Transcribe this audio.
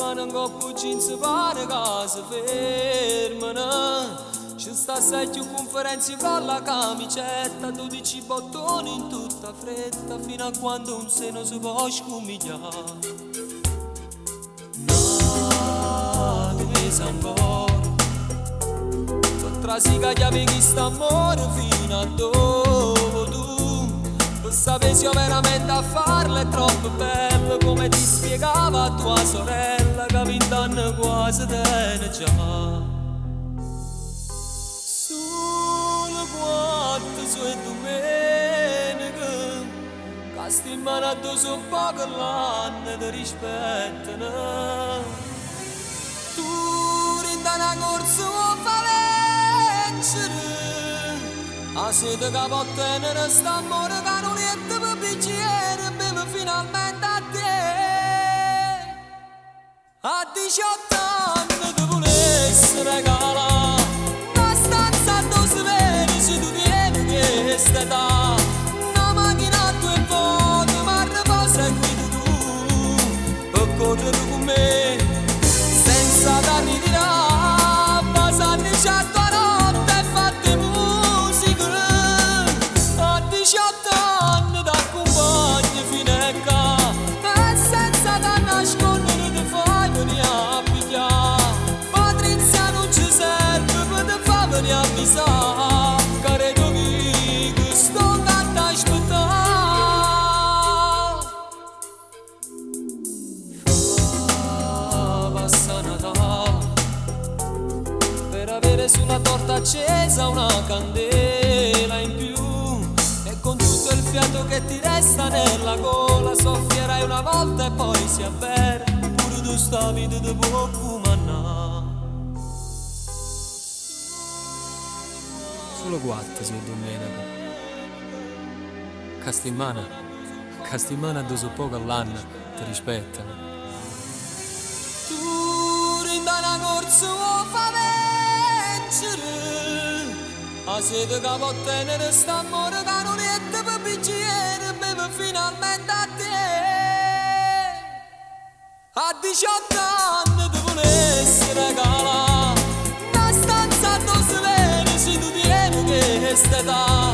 settimana in coppa ci si pare che si fermano. Ci sta più conferenze con la camicetta, 12 bottoni in tutta fretta, fino a quando un seno si può scumigliare. No, tu pesa ancora, per trasica che avevi st'amore fino a dove tu, per sapere se io veramente a farlo è troppo bello, come ti spiegava tua sorella, che 20 anni quasi tiene già. E domenica che sti in mano addosso un po' che l'anno ti rispettano. Tu rinda una corsa o fa leggere, a sede che può tenere st'amore che non è per piacere, beve finalmente a te. A 18 anni ti volessi regalare una stanza addosso vedi se tu questa età, una macchina a due volte, ma riposa e guidi tu, per correre con me, senza darmi di là, passando a tua notte e fatte musica, a 18 anni t'accompagni fino a qua, e senza da nascondere ti fai venire a pigliare, Patrizia non ci serve per te far venire a avvisare. Sulla torta accesa una candela in più, e con tutto il fiato che ti resta nella gola soffierai una volta e poi si avvera, pure tu sta vita ti può comandare. Solo quattro su domenica, Castimana doso poco all'anno ti rispettano. Tu rinda una corsa o fa a sede che può tenere st'amore che non è per piacere, beve finalmente a te. A 18 anni ti volessi regalare una stanza addosso vedi se tu tieni questa età.